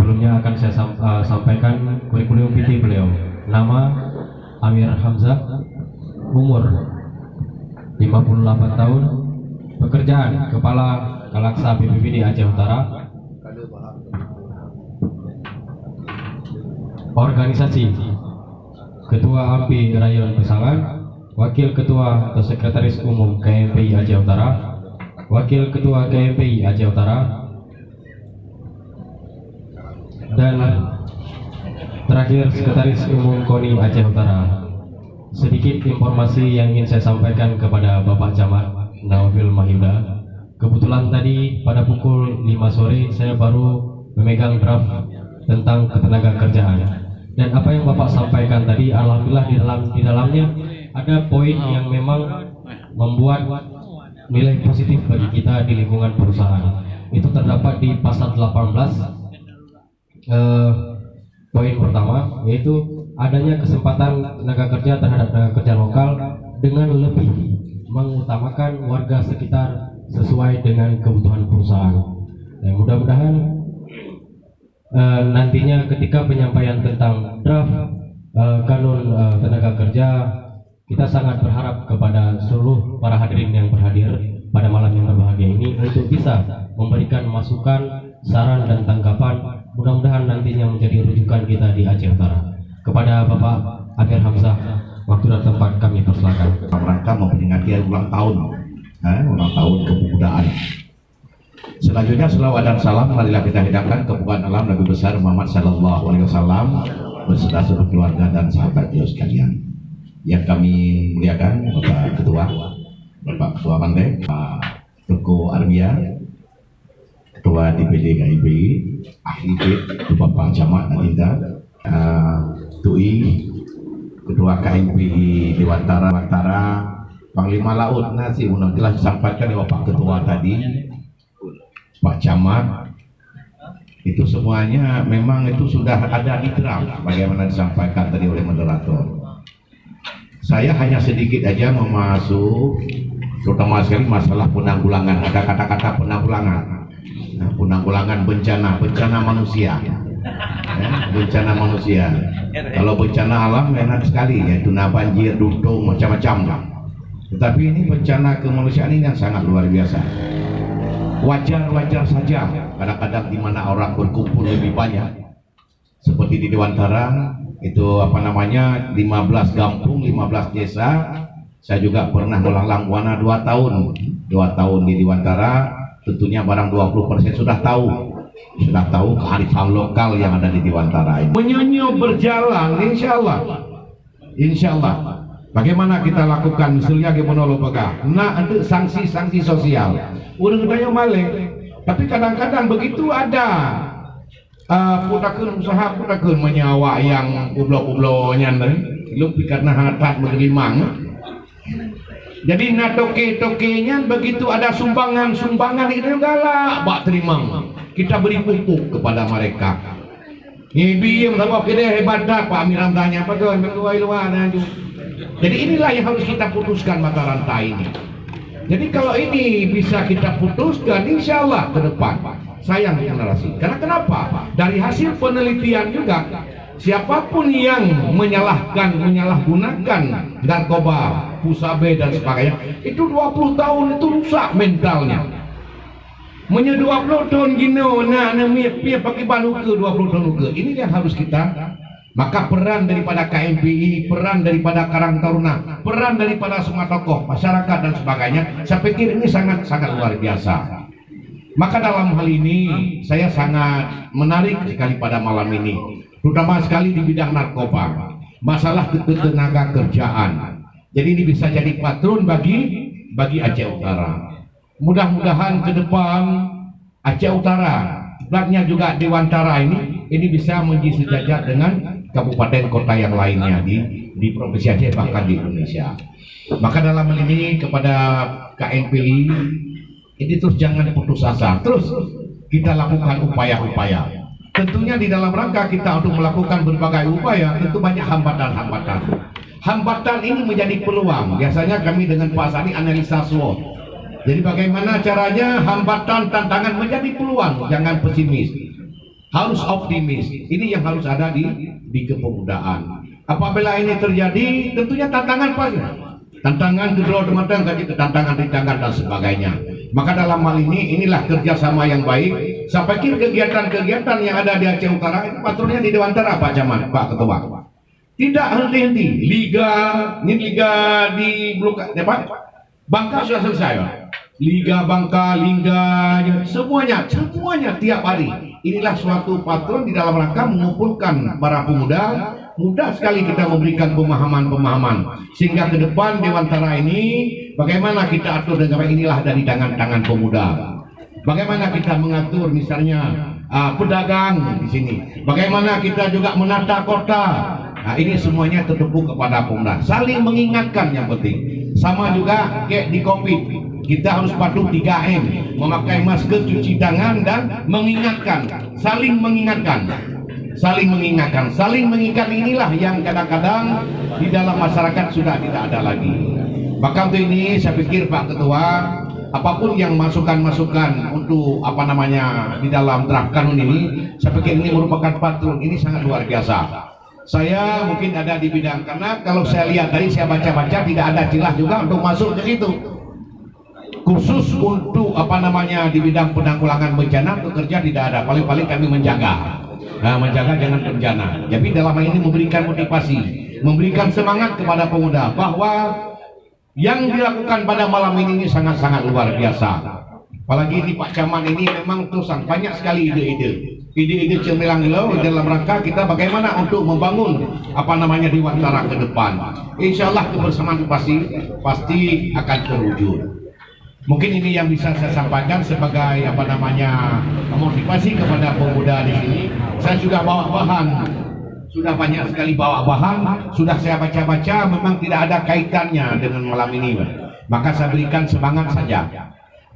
Sebelumnya akan saya sampaikan kurikulum vitae beliau. Nama Amir Hamzah, umur 58 tahun, pekerjaan Kepala Kalaksa BPBD Aceh Utara, organisasi Ketua AMPI Rayon Pesangan, Wakil Ketua atau Sekretaris Umum KMPI Aceh Utara, Wakil Ketua KMPI Aceh Utara, dan terakhir Sekretaris Umum KONI Aceh Utara. Sedikit informasi yang ingin saya sampaikan kepada Bapak Camat Naufil Mahyuda. Kebetulan tadi pada pukul 5 sore saya baru memegang draft tentang ketenaga kerjaan. Dan apa yang Bapak sampaikan tadi, alhamdulillah di dalamnya ada poin yang memang membuat nilai positif bagi kita di lingkungan perusahaan. Itu terdapat di pasal 18 poin pertama, yaitu adanya kesempatan tenaga kerja terhadap tenaga kerja lokal dengan lebih mengutamakan warga sekitar sesuai dengan kebutuhan perusahaan. Dan mudah-mudahan nantinya ketika penyampaian tentang draft kanun tenaga kerja, kita sangat berharap kepada seluruh para hadirin yang berhadir pada malam yang berbahagia ini untuk bisa memberikan masukan, saran dan tanggapan. Mudah-mudahan nantinya menjadi rujukan kita di Aceh Utara. Kepada Bapak Amir Hamzah, waktu dan tempat kami persilakan. Rangka memperingati ulang tahun kepemudaan. Selanjutnya selawat dan salam marilah kita hidangkan kepada alam Nabi besar Muhammad Sallallahu Alaihi Wasallam beserta seluruh keluarga dan sahabat beliau sekalian. Yang kami muliakan Bapak Ketua Mandek, Pak Tuku Armia, Ketua DPD KIBI, ahli Bapak Camat Adinda, TUI, Ketua KMPI Dewantara, Panglima Laut Nasi Undang telah disampaikan oleh Bapak Ketua tadi, Pak Camat. Itu semuanya memang itu sudah ada di draft bagaimana disampaikan tadi oleh moderator. Saya hanya sedikit aja memasuk, terutama sekali masalah penanggulangan. Ada kata-kata penanggulangan. Nah, penanggulangan bencana manusia, bencana manusia. Kalau bencana alam enak sekali, yaitu banjir, dudung, macam-macam. Tetapi ini bencana kemanusiaan ini yang sangat luar biasa. Wajar saja kadang-kadang di mana orang berkumpul lebih banyak, seperti di Dewantara itu 15 kampung, 15 desa. Saya juga pernah melanglang buana 2 tahun di Dewantara. Tentunya barang 20% sudah tahu kearifan lokal yang ada di Dewantara ini. Menyonyo berjalan, insya Allah. Bagaimana kita lakukan misalnya gimana lo pegang? Nah, ada sanksi sosial. Udah gede male. Tapi kadang-kadang begitu ada putakeun usaha putakeun menyawa yang ublo-ublonya lu karena hatat menerimang. Jadi toke-tokenya begitu ada sumbangan itu galak bak terima. Kita beri pupuk kepada mereka. Ibi yang tahu kita hebat dah Pak Amir Hamzahnya apa tuh Jadi inilah yang harus kita putuskan mata rantai ini. Jadi kalau ini bisa kita putuskan, insya Allah ke depan sayang generasi. Karena kenapa? Dari hasil penelitian juga, siapapun yang menyalahgunakan narkoba, pusabe dan sebagainya, itu 20 tahun itu rusak mentalnya. Menye 20 tahun gino, namanya pakai balu ke 20 tahun ke. Ini yang harus kita. Maka peran daripada KMPI, peran daripada Karang Taruna, peran daripada semua tokoh masyarakat dan sebagainya, saya pikir ini sangat luar biasa. Maka dalam hal ini saya sangat menarik sekali pada malam ini, terutama sekali di bidang narkoba, masalah ketenaga kerjaan. Jadi ini bisa jadi patron bagi Aceh Utara. Mudah-mudahan ke depan Aceh Utara, sebabnya juga Dewantara ini bisa menjadi sejajar dengan kabupaten kota yang lainnya di provinsi Aceh bahkan di Indonesia. Maka dalam hal ini kepada KNPI ini terus jangan putus asa, terus kita lakukan upaya-upaya. Tentunya di dalam rangka kita untuk melakukan berbagai upaya tentu banyak hambatan-hambatan. Hambatan ini menjadi peluang. Biasanya kami dengan Pak Sani analisa SWOT. Jadi bagaimana caranya hambatan tantangan menjadi peluang, jangan pesimis. harus optimis. Ini yang harus ada di kepemudaan. Apabila ini terjadi, tentunya tantangan pasti. Tantangan kedua teman-teman, tantangan dan sebagainya. Maka dalam hal ini, inilah kerjasama yang baik. Saya pikir kegiatan-kegiatan yang ada di Aceh Utara, itu patronnya di Dewantara Pak Camat, Pak Ketua. Tidak henti-henti. Liga di Blok Bangka sudah selesai, Pak. Liga Bangka, semuanya tiap hari. Inilah suatu patron di dalam rangka mengumpulkan para pemuda. Mudah sekali kita memberikan pemahaman-pemahaman sehingga ke depan Dewantara ini bagaimana kita atur dengan inilah dari tangan-tangan pemuda. Bagaimana kita mengatur misalnya pedagang di sini. Bagaimana kita juga menata kota. Nah, ini semuanya tertumpu kepada pemuda. Saling mengingatkan yang penting. Sama juga kayak di Covid. Kita harus patuh 3M, memakai masker, cuci tangan, dan mengingatkan, saling mengingatkan. Saling mengikat inilah yang kadang-kadang di dalam masyarakat sudah tidak ada lagi. Maka untuk ini saya pikir Pak Ketua, apapun yang masukan-masukan untuk di dalam draft kanun ini, saya pikir ini merupakan patron, ini sangat luar biasa. Saya mungkin ada di bidang, karena kalau saya lihat tadi saya baca-baca tidak ada celah juga untuk masuk ke situ. Khusus untuk di bidang penanggulangan bencana untuk kerja tidak ada, paling-paling kami menjaga. Menjaga jangan bencana. Jadi dalam hal ini memberikan motivasi, memberikan semangat kepada pemuda bahwa yang dilakukan pada malam ini sangat-sangat luar biasa. Apalagi di Pak Camat ini memang terusan banyak sekali ide-ide cemerlang dalam rangka kita bagaimana untuk membangun Dewantara ke depan. Insya Allah kebersamaan pasti akan terwujud. Mungkin ini yang bisa saya sampaikan sebagai motivasi kepada pemuda di sini. Saya sudah bawa bahan, sudah banyak sekali bawa bahan, sudah saya baca-baca, memang tidak ada kaitannya dengan malam ini, maka saya berikan semangat saja.